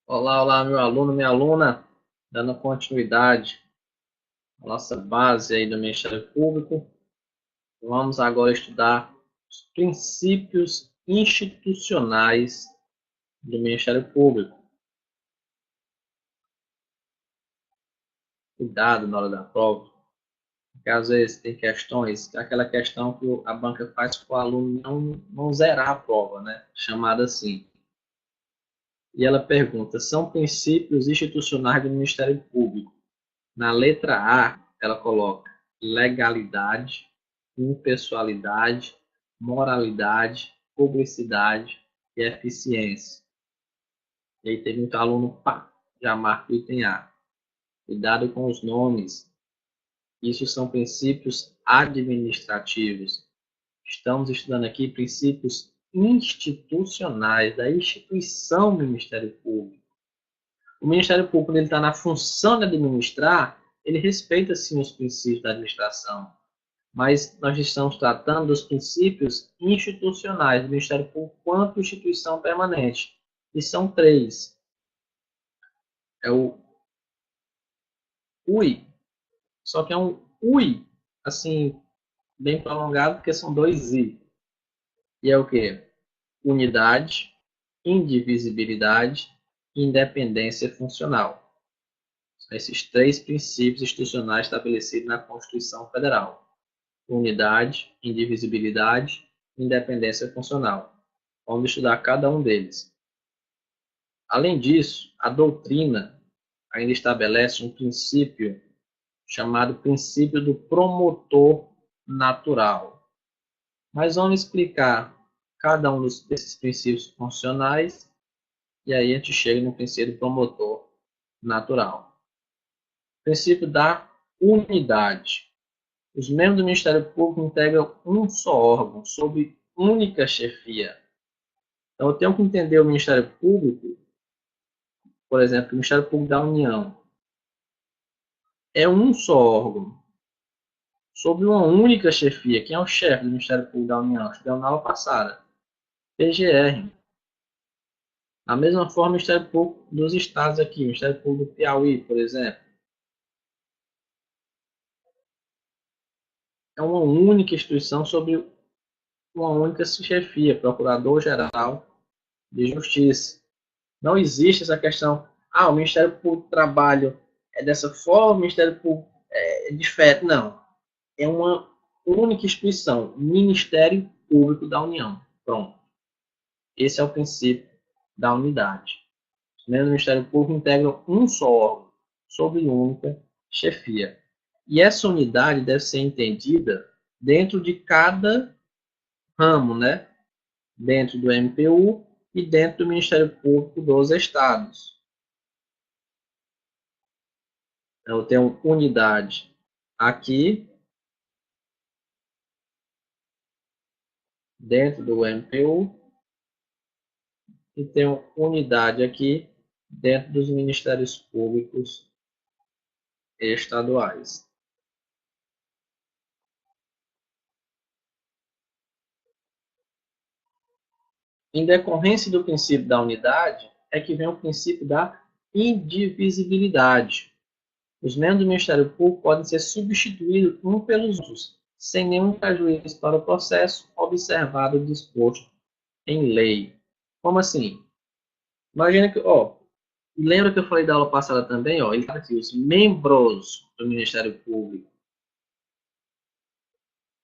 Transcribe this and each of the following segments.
Olá, olá, meu aluno, minha aluna, dando continuidade à nossa base aí do Ministério Público. Vamos agora estudar os princípios institucionais do Ministério Público. Cuidado na hora da prova, porque às vezes tem questões, aquela questão que a banca faz para o aluno não zerar a prova, né? Chamada assim. E ela pergunta, são princípios institucionais do Ministério Público. Na letra A, ela coloca legalidade, impessoalidade, moralidade, publicidade e eficiência. E aí tem muito aluno, pá, já marca o item A. Cuidado com os nomes. Isso são princípios administrativos. Estamos estudando aqui princípios institucionais da instituição Ministério Público. O Ministério Público, quando ele está na função de administrar, ele respeita, sim, os princípios da administração. Mas nós estamos tratando dos princípios institucionais do Ministério Público quanto instituição permanente. E são três. É o UI, só que é um UI, assim, bem prolongado, porque são dois I. E é o quê? Unidade, indivisibilidade e independência funcional. Esses três princípios institucionais estabelecidos na Constituição Federal: unidade, indivisibilidade e independência funcional. Vamos estudar cada um deles. Além disso, a doutrina ainda estabelece um princípio chamado princípio do promotor natural. Mas vamos explicar cada um desses princípios funcionais e aí a gente chega no princípio do promotor natural. Princípio da unidade. Os membros do Ministério Público integram um só órgão, sob única chefia. Então, eu tenho que entender o Ministério Público, por exemplo, o Ministério Público da União. É um só órgão, sob uma única chefia. Quem é o chefe do Ministério Público da União? Estudamos na aula passada. PGR. Da mesma forma, o Ministério Público dos Estados aqui, o Ministério Público do Piauí, por exemplo. É uma única instituição sob uma única chefia, Procurador-Geral de Justiça. Não existe essa questão, o Ministério Público do Trabalho é dessa forma, o Ministério Público é diferente. Não. É uma única instituição, Ministério Público da União. Pronto. Esse é o princípio da unidade. O Ministério Público integra um só órgão, sob única chefia. E essa unidade deve ser entendida dentro de cada ramo, né? Dentro do MPU e dentro do Ministério Público dos Estados. Então, eu tenho unidade aqui, dentro do MPU, e tenho unidade aqui, dentro dos Ministérios Públicos Estaduais. Em decorrência do princípio da unidade, é que vem o princípio da indivisibilidade. Os membros do Ministério Público podem ser substituídos uns pelos outros, sem nenhum prejuízo para o processo, observado o disposto em lei. Como assim? Imagina que, lembra que eu falei da aula passada também, ele está aqui, os membros do Ministério Público.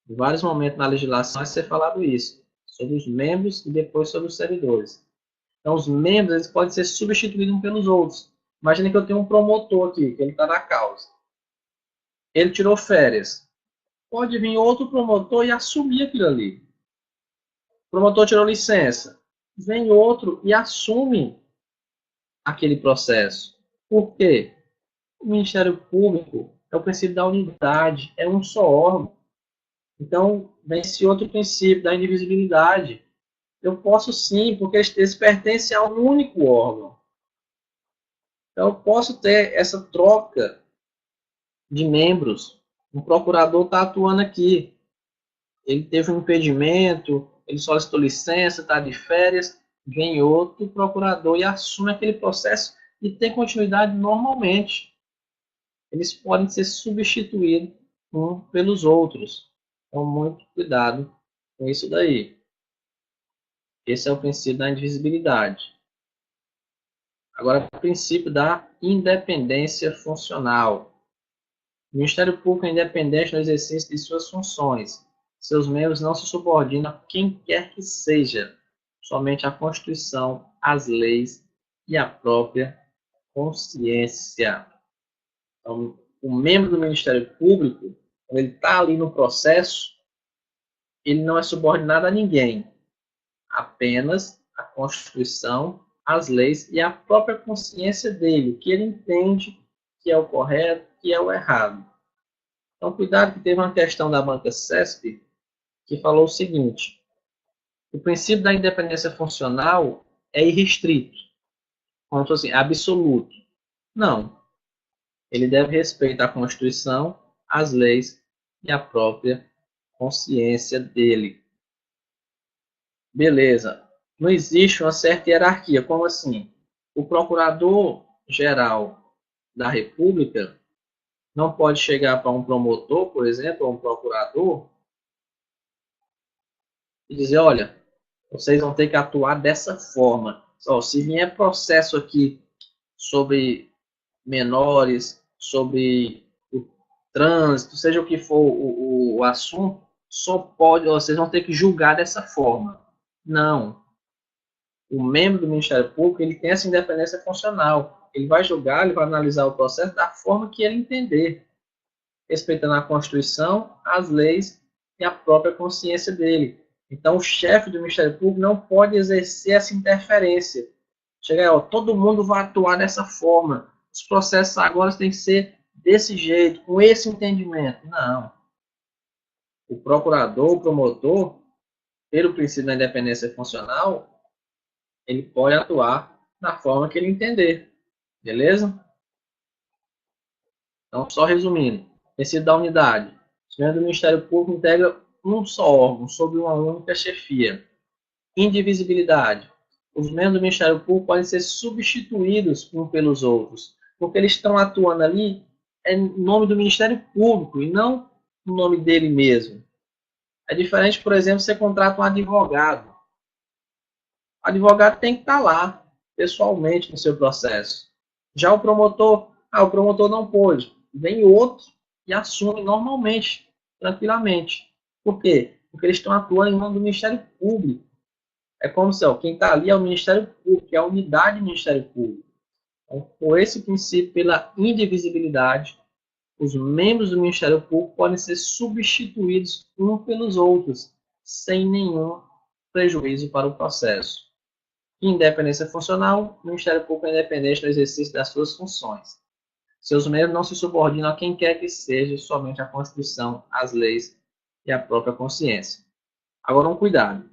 Em vários momentos na legislação vai ser falado isso, sobre os membros e depois sobre os servidores. Então, os membros eles podem ser substituídos uns pelos outros. Imagina que eu tenho um promotor aqui, que ele está na causa. Ele tirou férias. Pode vir outro promotor e assumir aquilo ali. O promotor tirou licença. Vem outro e assume aquele processo. Por quê? O Ministério Público é o princípio da unidade, é um só órgão. Então, vem esse outro princípio da indivisibilidade. Eu posso sim, porque eles pertencem a um único órgão. Então, eu posso ter essa troca de membros. Um procurador está atuando aqui. Ele teve um impedimento, ele solicitou licença, está de férias. vem outro procurador e assume aquele processo e tem continuidade normalmente. Eles podem ser substituídos uns pelos outros. Então, muito cuidado com isso daí. Esse é o princípio da indivisibilidade. Agora, o princípio da independência funcional. O Ministério Público é independente no exercício de suas funções. Seus membros não se subordinam a quem quer que seja, somente à Constituição, às leis e à própria consciência. Então, o membro do Ministério Público, quando ele está ali no processo, ele não é subordinado a ninguém, apenas à Constituição, às leis e à própria consciência dele, o que ele entende que é o correto, que é o errado. Então, cuidado que teve uma questão da banca CESP que falou o seguinte: o princípio da independência funcional é irrestrito, como se fosse absoluto. Não. Ele deve respeitar a Constituição, as leis e a própria consciência dele. Beleza. Não existe uma certa hierarquia. Como assim? O procurador-geral da República não pode chegar para um promotor, por exemplo, ou um procurador, e dizer, olha, vocês vão ter que atuar dessa forma. Se vier processo aqui sobre menores, sobre o trânsito, seja o que for o assunto, só pode, vocês vão ter que julgar dessa forma. Não. O membro do Ministério Público ele tem essa independência funcional. Ele vai julgar, ele vai analisar o processo da forma que ele entender, respeitando a Constituição, as leis e a própria consciência dele. Então, o chefe do Ministério Público não pode exercer essa interferência. Chega aí, ó, todo mundo vai atuar dessa forma. Os processos agora têm que ser desse jeito, com esse entendimento. Não. O procurador, o promotor, pelo princípio da independência funcional, ele pode atuar da forma que ele entender. Beleza? Então, só resumindo. Princípio da unidade. Os membros do Ministério Público integram um só órgão, sob uma única chefia. Indivisibilidade. Os membros do Ministério Público podem ser substituídos uns pelos outros, porque eles estão atuando ali em nome do Ministério Público e não no nome dele mesmo. É diferente, por exemplo, você contrata um advogado. O advogado tem que estar lá, pessoalmente, no seu processo. Já o promotor não pôde. Vem outro e assume normalmente, tranquilamente. Por quê? Porque eles estão atuando em nome do Ministério Público. É como se quem está ali é o Ministério Público, é a unidade do Ministério Público. Então, por esse princípio, pela indivisibilidade, os membros do Ministério Público podem ser substituídos uns pelos outros, sem nenhum prejuízo para o processo. Independência funcional, o Ministério Público é independente no exercício das suas funções. Seus membros não se subordinam a quem quer que seja, somente à Constituição, às leis e à própria consciência. Agora, um cuidado,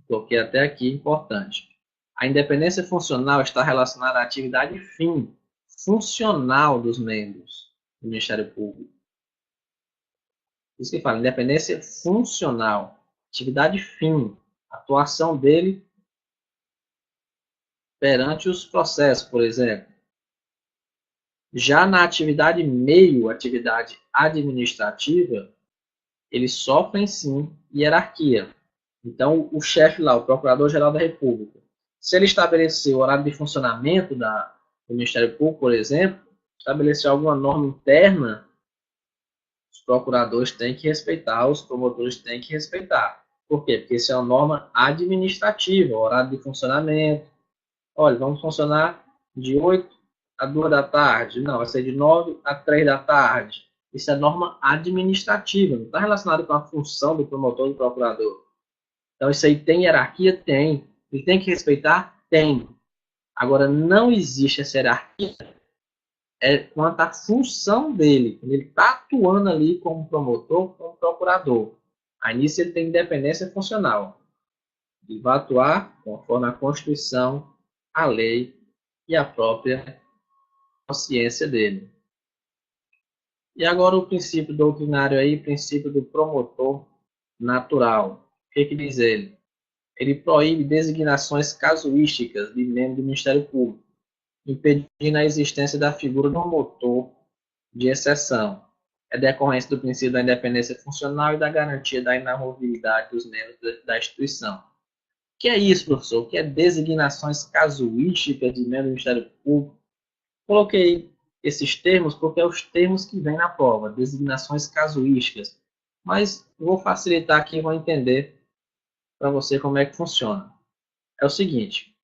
porque até aqui é importante. A independência funcional está relacionada à atividade fim funcional dos membros do Ministério Público. Isso que fala, independência funcional, atividade fim, atuação dele perante os processos, por exemplo. Já na atividade meio, atividade administrativa, eles sofrem sim hierarquia. Então, o chefe lá, o Procurador-Geral da República, se ele estabelecer o horário de funcionamento do Ministério Público, por exemplo, estabelecer alguma norma interna, os procuradores têm que respeitar, os promotores têm que respeitar. Por quê? Porque isso é uma norma administrativa, horário de funcionamento. Olha, vamos funcionar de 8 a 2 da tarde. Não, vai ser de 9 a 3 da tarde. Isso é norma administrativa, não está relacionado com a função do promotor e do procurador. Então, isso aí tem hierarquia? Tem. Ele tem que respeitar? Tem. Agora, não existe essa hierarquia quanto à função dele. Ele está atuando ali como promotor, como procurador. Aí nisso ele tem independência funcional. Ele vai atuar conforme a Constituição, a lei e a própria consciência dele. E agora o princípio doutrinário aí, princípio do promotor natural. O que diz ele? ele proíbe designações casuísticas de membro do Ministério Público, impedindo a existência da figura do promotor de exceção. É decorrência do princípio da independência funcional e da garantia da inamovibilidade dos membros da instituição. O que é isso, professor? O que é designações casuísticas de membro do Ministério Público? Coloquei esses termos porque é os termos que vêm na prova, designações casuísticas. Mas vou facilitar aqui e vou entender para você como é que funciona. É o seguinte,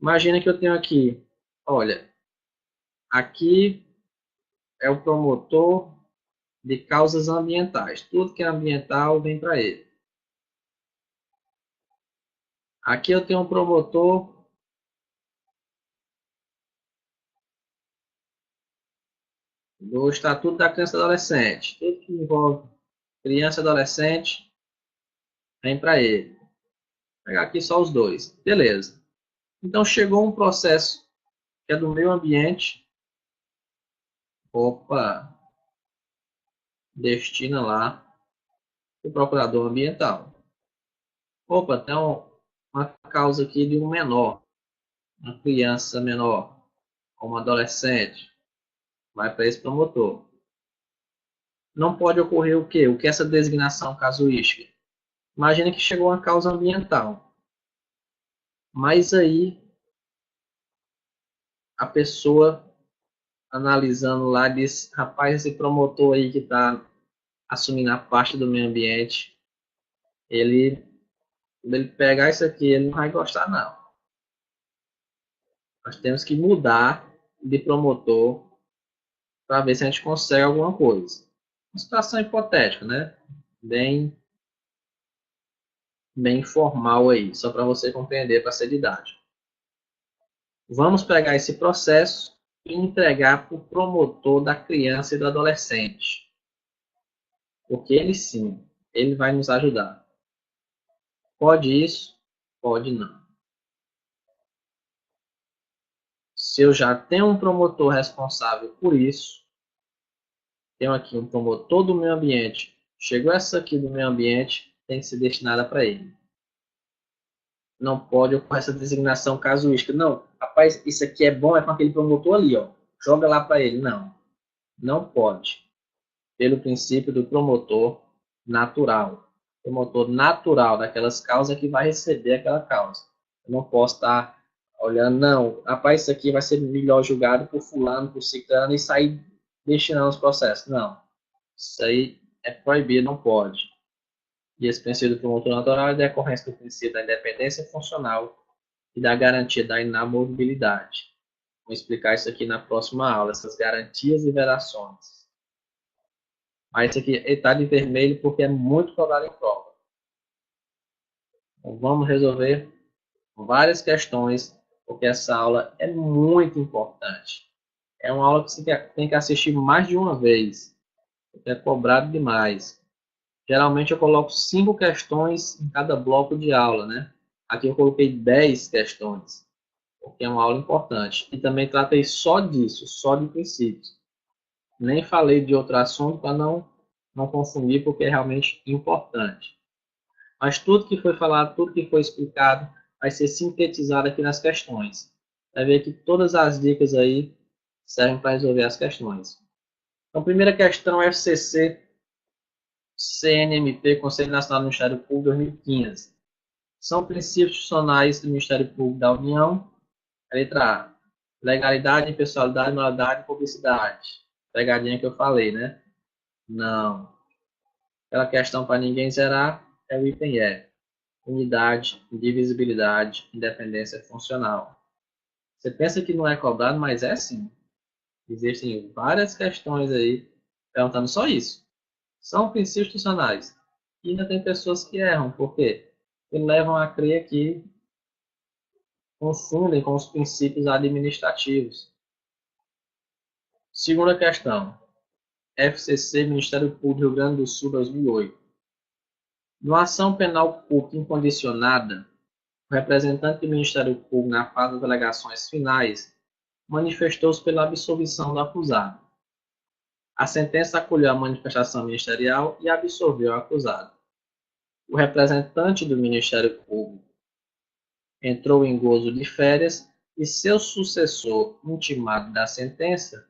imagina que eu tenho aqui, olha, aqui é o promotor de causas ambientais. Tudo que é ambiental vem para ele. Aqui eu tenho um promotor do Estatuto da Criança e Adolescente. Tudo que envolve criança e adolescente vem para ele. Vou pegar aqui só os dois. Beleza. Então chegou um processo que é do meio ambiente. Opa, destina lá o procurador ambiental. Opa, tem uma causa aqui de um menor, uma criança menor, ou um adolescente. Vai para esse promotor. Não pode ocorrer o quê? O que é essa designação casuística? Imagina que chegou uma causa ambiental. Mas aí a pessoa analisando lá diz, rapaz, esse promotor aí que está assumindo a parte do meio ambiente, ele pegar isso aqui, ele não vai gostar não. Nós temos que mudar de promotor para ver se a gente consegue alguma coisa. Uma situação hipotética, né? Bem formal aí, só para você compreender para ser didático. Vamos pegar esse processo e entregar para o promotor da criança e do adolescente. Porque ele sim, ele vai nos ajudar. Pode isso? Pode não. Se eu já tenho um promotor responsável por isso, tenho aqui um promotor do meio ambiente, chegou essa aqui do meio ambiente, tem que ser destinada para ele. Não pode ocorrer essa designação casuística. Não, rapaz, isso aqui é bom, é com aquele promotor ali, ó. Joga lá para ele. Não, não pode. Pelo princípio do promotor natural. Promotor natural daquelas causas que vai receber aquela causa. Eu não posso estar olhando, não, rapaz, isso aqui vai ser melhor julgado por fulano, por ciclano e sair destinando os processos. Não, isso aí é proibido, não pode. E esse princípio do promotor natural é decorrência do princípio da independência funcional e da garantia da inamovibilidade. Vou explicar isso aqui na próxima aula, essas garantias e vedações. Mas isso aqui está de vermelho porque é muito cobrado em prova. Então, vamos resolver várias questões, porque essa aula é muito importante. É uma aula que você tem que assistir mais de uma vez, porque é cobrado demais. Geralmente eu coloco 5 questões em cada bloco de aula, né? Aqui eu coloquei 10 questões, porque é uma aula importante. E também tratei só disso, só de princípios. Nem falei de outro assunto para não confundir, porque é realmente importante. Mas tudo que foi falado, tudo que foi explicado, vai ser sintetizado aqui nas questões. Vai ver que todas as dicas aí servem para resolver as questões. Então, primeira questão, FCC, CNMP, Conselho Nacional do Ministério Público 2015. São princípios institucionais do Ministério Público da União. A letra A. Legalidade, impessoalidade, moralidade e publicidade. Pegadinha que eu falei, né? Não. Aquela questão para ninguém zerar é o item E. Unidade, indivisibilidade, independência funcional. Você pensa que não é cobrado, mas é sim. Existem várias questões aí perguntando só isso. São princípios institucionais. E ainda tem pessoas que erram, por quê? Porque levam a crer que confundem com os princípios administrativos. Segunda questão. FCC, Ministério Público do Rio Grande do Sul, 2008. Numa ação penal pública incondicionada, o representante do Ministério Público, na fase das alegações finais, manifestou-se pela absolvição do acusado. A sentença acolheu a manifestação ministerial e absolveu o acusado. O representante do Ministério Público entrou em gozo de férias e seu sucessor, intimado da sentença,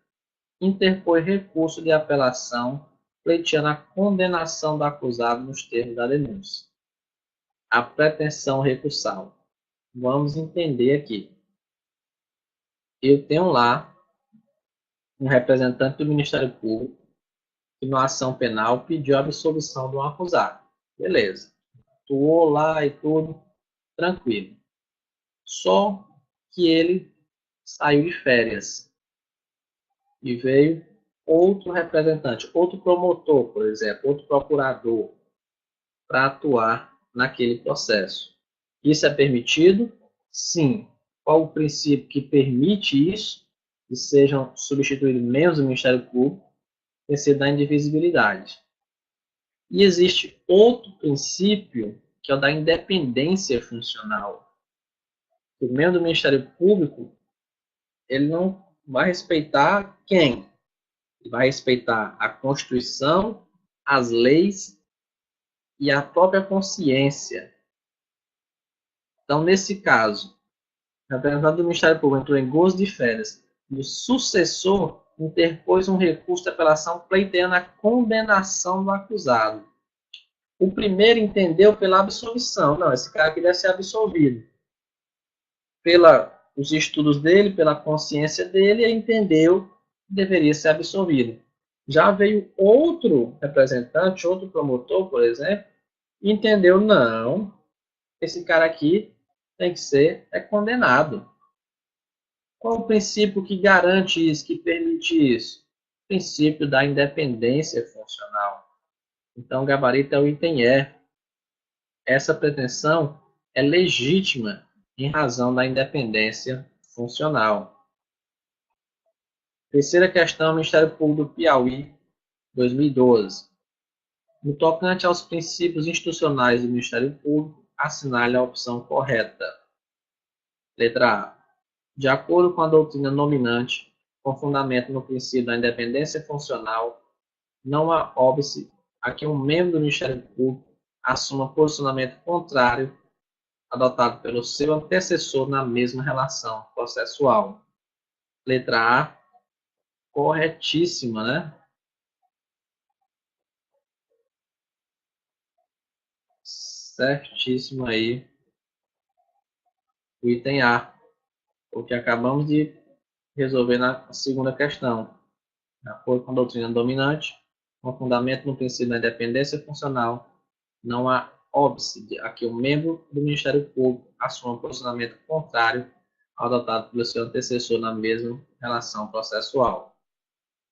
interpôs recurso de apelação pleiteando a condenação do acusado nos termos da denúncia. A pretensão recursal. Vamos entender aqui. Eu tenho lá um representante do Ministério Público que, numa ação penal, pediu a absolvição de um acusado. Beleza. Atuou lá e tudo, tranquilo. Só que ele saiu de férias e veio outro representante, outro promotor, por exemplo, outro procurador, para atuar naquele processo. Isso é permitido? Sim. Qual o princípio que permite isso? Que sejam substituídos membros do Ministério Público, tem sido da indivisibilidade. E existe outro princípio, que é o da independência funcional. O membro do Ministério Público, ele não vai respeitar quem? Ele vai respeitar a Constituição, as leis e a própria consciência. Então, nesse caso, o representante do Ministério Público entrou em gozo de férias e o sucessor interpôs um recurso de apelação pleiteando a condenação do acusado. O primeiro entendeu pela absolvição. Não, esse cara aqui deve ser absolvido. Pelos estudos dele, pela consciência dele, ele entendeu que deveria ser absolvido. Já veio outro representante, outro promotor, por exemplo, e entendeu, não, esse cara aqui tem que ser condenado. Qual o princípio que garante isso, que permite isso? O princípio da independência funcional. Então, o gabarito é o item E. Essa pretensão é legítima em razão da independência funcional. Terceira questão, Ministério Público do Piauí, 2012. No tocante aos princípios institucionais do Ministério Público, assinale a opção correta. Letra A. De acordo com a doutrina nominante, com fundamento no princípio da independência funcional, não há óbice a que um membro do Ministério Público assuma posicionamento contrário adotado pelo seu antecessor na mesma relação processual. Letra A, corretíssima, né? Certíssimo aí o item A, o que acabamos de resolver na segunda questão. De acordo com a doutrina dominante, com fundamento no princípio da independência funcional, não há óbice a que o membro do Ministério Público assuma um posicionamento contrário ao adotado pelo seu antecessor na mesma relação processual.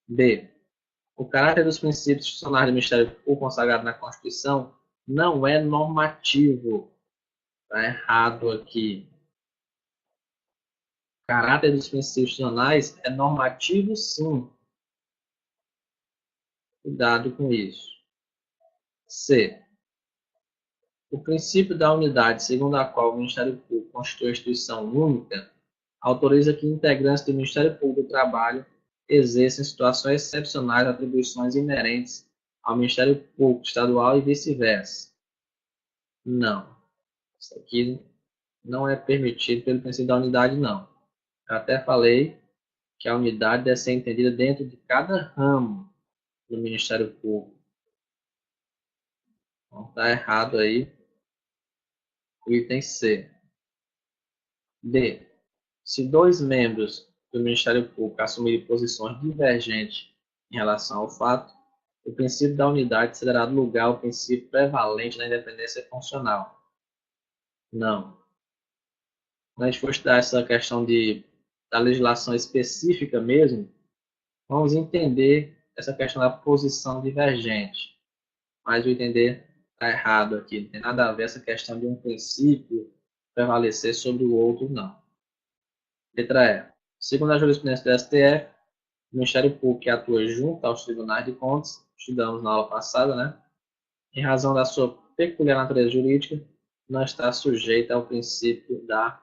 B. O caráter dos princípios institucionais do Ministério Público consagrado na Constituição não é normativo. Está errado aqui. O caráter dos princípios institucionais é normativo, sim. Cuidado com isso. C. O princípio da unidade, segundo a qual o Ministério Público constitui instituição única, autoriza que integrantes do Ministério Público do Trabalho exerçam em situações excepcionais atribuições inerentes ao Ministério Público Estadual e vice-versa. Não. Isso aqui não é permitido pelo princípio da unidade, não. Eu até falei que a unidade deve ser entendida dentro de cada ramo do Ministério Público. Então, está errado aí o item C. D. Se dois membros do Ministério Público assumirem posições divergentes em relação ao fato, o princípio da unidade será dado lugar ao princípio prevalente da independência funcional. Não. Quando a gente for estudar essa questão da legislação específica mesmo, vamos entender essa questão da posição divergente. Mas o entender está errado aqui. Não tem nada a ver essa questão de um princípio prevalecer sobre o outro, não. Letra E. Segundo a jurisprudência do STF, o Ministério Público que atua junto aos tribunais de contas, estudamos na aula passada, né? Em razão da sua peculiar natureza jurídica, não está sujeito ao princípio da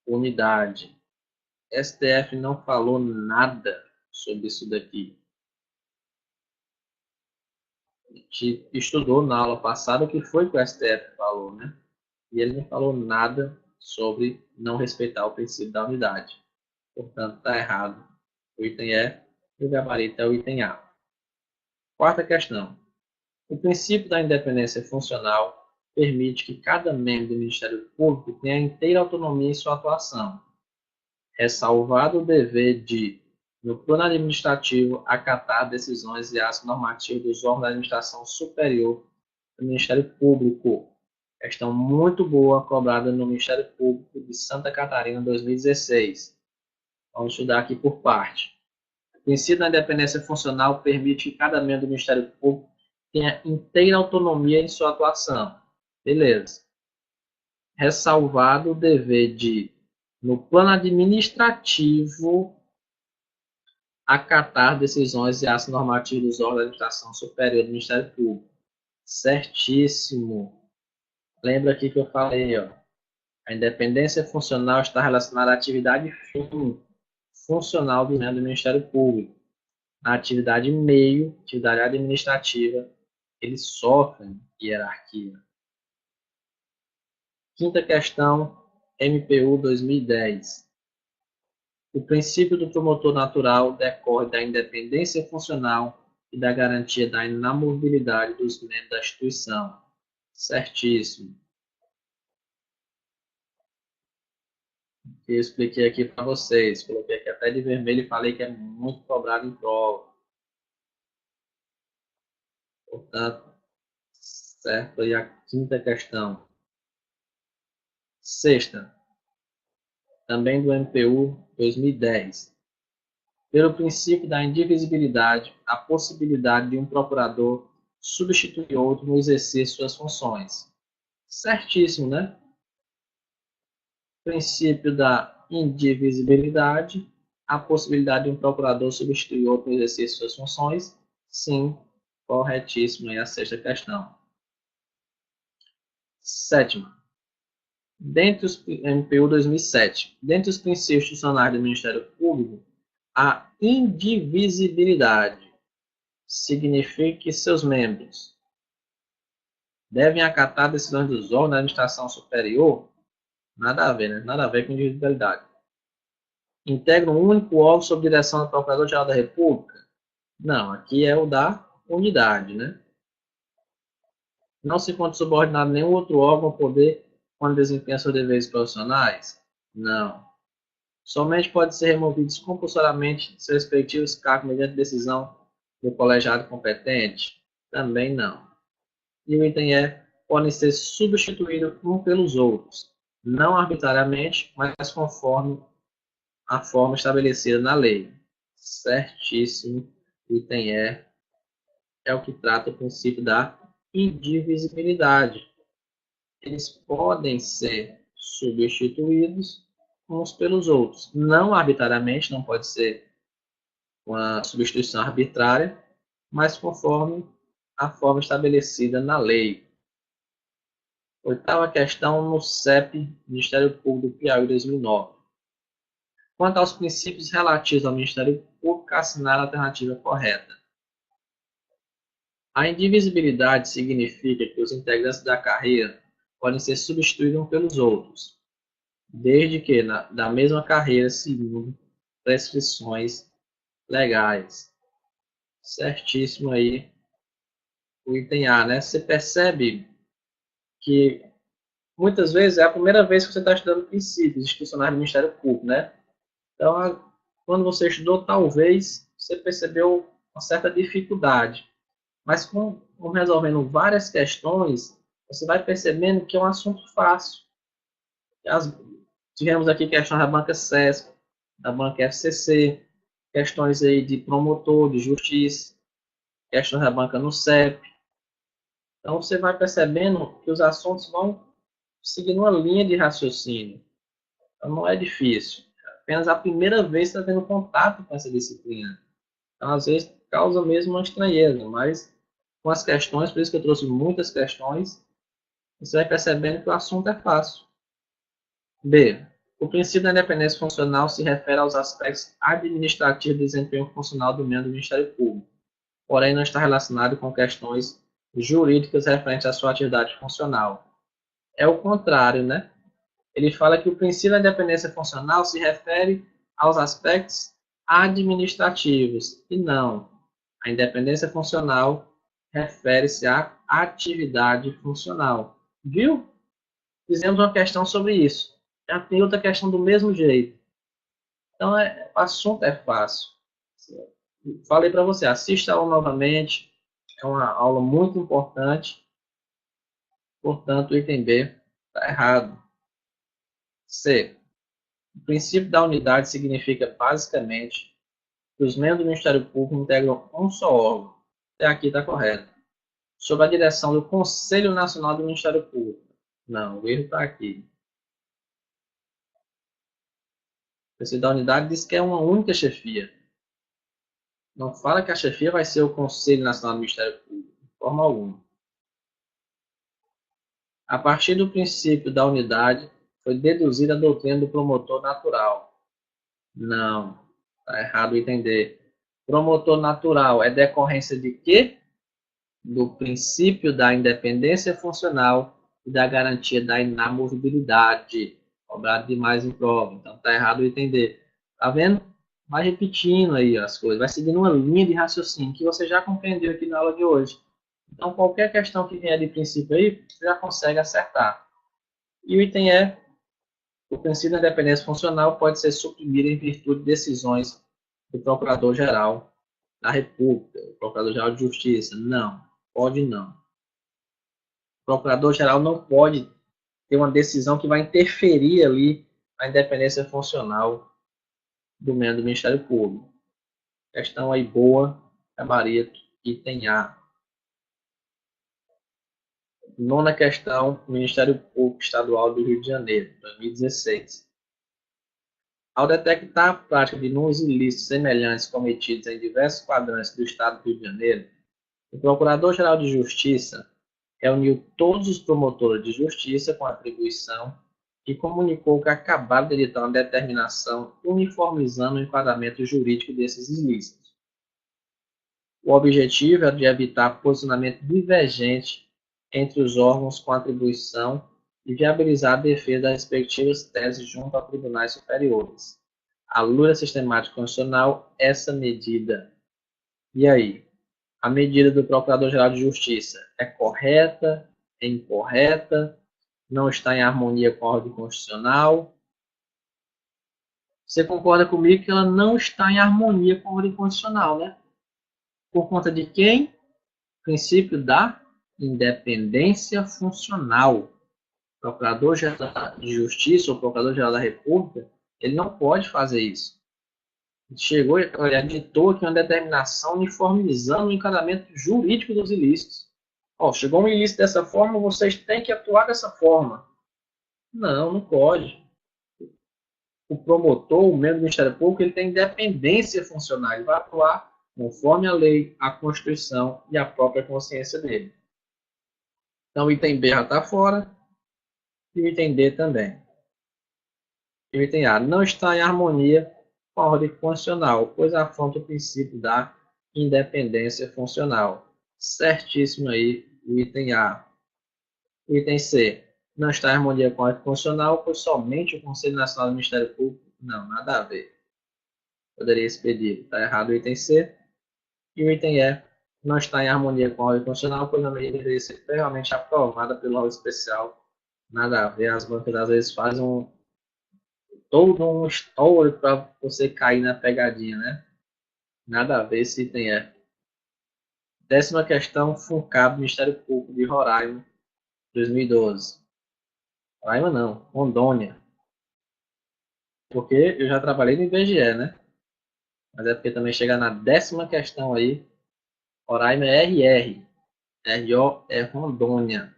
unidade. STF não falou nada sobre isso daqui. A gente estudou na aula passada o que foi que o STF falou, né? E ele não falou nada sobre não respeitar o princípio da unidade. Portanto, está errado o item E e o gabarito é o item A. Quarta questão. O princípio da independência funcional permite que cada membro do Ministério Público tenha inteira autonomia em sua atuação, ressalvado o dever de, no plano administrativo, acatar decisões e atos normativos dos órgãos da administração superior do Ministério Público. Questão muito boa, cobrada no Ministério Público de Santa Catarina 2016. Vamos estudar aqui por parte. O princípio da independência funcional permite que cada membro do Ministério Público tenha inteira autonomia em sua atuação. Beleza. Ressalvado o dever de, no plano administrativo, acatar decisões e atos normativos dos órgãos da administração superior do Ministério Público. Certíssimo. Lembra aqui que eu falei, ó, a independência funcional está relacionada à atividade fim funcional do membro do Ministério Público. Na atividade meio, atividade administrativa, eles sofrem hierarquia. Quinta questão, MPU 2010. O princípio do promotor natural decorre da independência funcional e da garantia da inamovibilidade dos membros da instituição. Certíssimo. Eu expliquei aqui para vocês, coloquei aqui até de vermelho e falei que é muito cobrado em prova. Portanto, certo aí a quinta questão. Sexta, também do MPU 2010. Pelo princípio da indivisibilidade, a possibilidade de um procurador substituir outro no exercício de suas funções. Certíssimo, né? Princípio da indivisibilidade, a possibilidade de um procurador substituir outro no exercício de suas funções. Sim, corretíssimo aí a sexta questão. Sétima. Dentre os MPU 2007, dentre os princípios institucionais do Ministério Público, a indivisibilidade significa que seus membros devem acatar decisões dos órgãos da administração superior. Nada a ver, né? Nada a ver com individualidade. Integra um único órgão sob direção do Procurador-Geral da República? Não, aqui é o da unidade, né? Não se encontra subordinado a nenhum outro órgão ou poder quando desempenha seus deveres profissionais? Não. Somente pode ser removidos compulsoriamente de seus respectivos cargos mediante decisão do colegiado competente? Também não. E o item E, podem ser substituídos uns pelos outros, não arbitrariamente, mas conforme a forma estabelecida na lei. Certíssimo. O item E é o que trata o princípio da indivisibilidade. Eles podem ser substituídos uns pelos outros. Não arbitrariamente, não pode ser uma substituição arbitrária, mas conforme a forma estabelecida na lei. Oitava questão no CEP, Ministério Público do Piauí 2009. Quanto aos princípios relativos ao Ministério Público, assinar a alternativa correta. A indivisibilidade significa que os integrantes da carreira podem ser substituídos uns pelos outros, desde que da mesma carreira segundo prescrições legais. Certíssimo aí o item A, né? Você percebe que muitas vezes é a primeira vez que você está estudando princípios institucionais do Ministério Público, né? Então, quando você estudou, talvez você percebeu uma certa dificuldade. Mas com resolvendo várias questões, você vai percebendo que é um assunto fácil. Tivemos aqui questões da banca SESC, da banca FCC, questões aí de promotor, de justiça, questões da banca no CEP. Então, você vai percebendo que os assuntos vão seguindo uma linha de raciocínio. Então, não é difícil. Apenas a primeira vez que está tendo contato com essa disciplina. Então, às vezes, causa mesmo uma estranheza, mas com as questões, por isso que eu trouxe muitas questões, você vai percebendo que o assunto é fácil. B. O princípio da independência funcional se refere aos aspectos administrativos do desempenho funcional do membro do Ministério Público, porém não está relacionado com questões jurídicas referentes à sua atividade funcional. É o contrário, né? Ele fala que o princípio da independência funcional se refere aos aspectos administrativos, e não. A independência funcional refere-se à atividade funcional. Viu? Fizemos uma questão sobre isso. Já tem outra questão do mesmo jeito. Então, o assunto é fácil. Falei para você, assista a aula novamente. É uma aula muito importante. Portanto, o item B está errado. C. O princípio da unidade significa, basicamente, que os membros do Ministério Público integram um só órgão. Até aqui está correto. Sob a direção do Conselho Nacional do Ministério Público. Não, o erro está aqui. O princípio da unidade diz que é uma única chefia. Não fala que a chefia vai ser o Conselho Nacional do Ministério Público, de forma alguma. A partir do princípio da unidade, foi deduzida a doutrina do promotor natural. Não, está errado entender. Promotor natural é decorrência de quê? Do princípio da independência funcional e da garantia da inamovibilidade. Cobrado demais em prova. Então está errado entender. Tá vendo? Vai repetindo aí as coisas, vai seguindo uma linha de raciocínio que você já compreendeu aqui na aula de hoje. Então, qualquer questão que vier de princípio aí, você já consegue acertar. E o item é, o princípio da independência funcional pode ser suprimido em virtude de decisões do Procurador-Geral da República, o Procurador-Geral de Justiça. Não, pode não. O Procurador-Geral não pode ter uma decisão que vai interferir ali na independência funcional do membro do Ministério Público. Questão aí boa, gabarito, item A. Nona questão, Ministério Público Estadual do Rio de Janeiro, 2016. Ao detectar a prática de inúmeros ilícitos semelhantes cometidos em diversos quadrantes do Estado do Rio de Janeiro, o Procurador-Geral de Justiça reuniu todos os promotores de justiça com atribuição e comunicou que acabava de editar uma determinação uniformizando o enquadramento jurídico desses ilícitos. O objetivo era de evitar posicionamento divergente entre os órgãos com atribuição e viabilizar a defesa das respectivas teses junto a tribunais superiores. À luz da sistemática constitucional, essa medida. E aí? A medida do Procurador-Geral de Justiça é correta? É incorreta? Não está em harmonia com a ordem constitucional? Você concorda comigo que ela não está em harmonia com a ordem constitucional, né? Por conta de quem? Princípio da independência funcional. O Procurador-Geral de Justiça ou Procurador-Geral da República, ele não pode fazer isso. Ele chegou e editou aqui uma determinação uniformizando o enquadramento jurídico dos ilícitos. Chegou um ilícito dessa forma, vocês têm que atuar dessa forma. Não, não pode. O promotor, o membro do Ministério Público, ele tem independência funcional. Ele vai atuar conforme a lei, a Constituição e a própria consciência dele. Então, o item B já está fora e o item D também. E o item A não está em harmonia com a ordem constitucional, pois afronta o princípio da independência funcional. Certíssimo aí o item A. O item C não está em harmonia com a ordem constitucional, pois somente o Conselho Nacional do Ministério Público. Não, nada a ver. Poderia expedir. Está errado o item C. E o item E não está em harmonia com a ordem constitucional, pois a medida deveria ser previamente aprovada pelo órgão especial. Nada a ver. As bancas às vezes fazem todo um story para você cair na pegadinha, né? Nada a ver esse item E. Décima questão, FUNCAB, Ministério Público de Roraima, 2012. Roraima não, Rondônia. Porque eu já trabalhei no IBGE, né? Mas é porque também chega na décima questão aí. Roraima é RR. RO é Rondônia.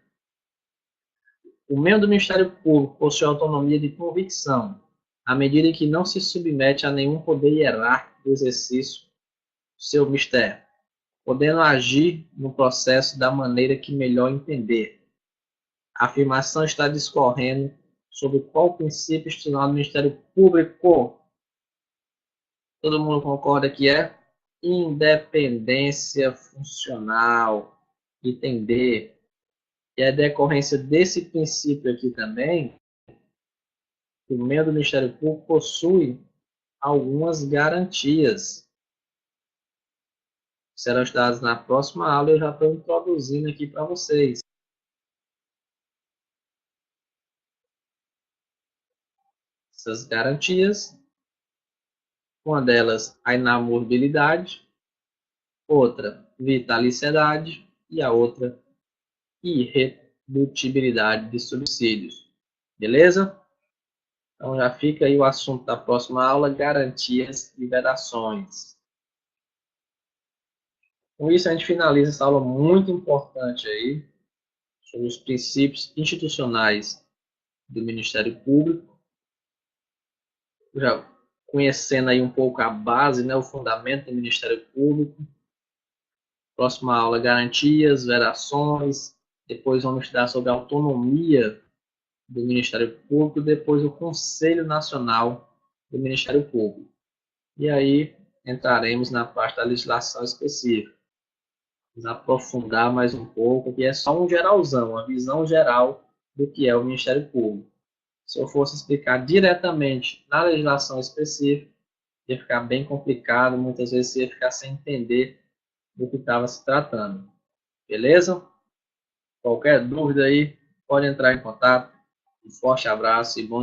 O membro do Ministério Público possui autonomia de convicção, à medida que não se submete a nenhum poder hierárquico do exercício do seu mistério, podendo agir no processo da maneira que melhor entender. A afirmação está discorrendo sobre qual princípio institucional do Ministério Público. Todo mundo concorda que é independência funcional. Entender. E a decorrência desse princípio aqui também, o membro do Ministério Público possui algumas garantias. Serão estudadas na próxima aula e eu já estou introduzindo aqui para vocês. Essas garantias, uma delas a inamovibilidade, outra vitaliciedade e a outra irredutibilidade de subsídios. Beleza? Então já fica aí o assunto da próxima aula, garantias e vedações. Com isso a gente finaliza essa aula muito importante aí, sobre os princípios institucionais do Ministério Público. Já conhecendo aí um pouco a base, né, o fundamento do Ministério Público. Próxima aula, garantias, vedações. Depois vamos estudar sobre a autonomia do Ministério Público. Depois o Conselho Nacional do Ministério Público. E aí entraremos na parte da legislação específica. Vamos aprofundar mais um pouco, que é só um geralzão, uma visão geral do que é o Ministério Público. Se eu fosse explicar diretamente na legislação específica, ia ficar bem complicado, muitas vezes você ia ficar sem entender do que estava se tratando. Beleza? Qualquer dúvida aí, pode entrar em contato. Um forte abraço e bom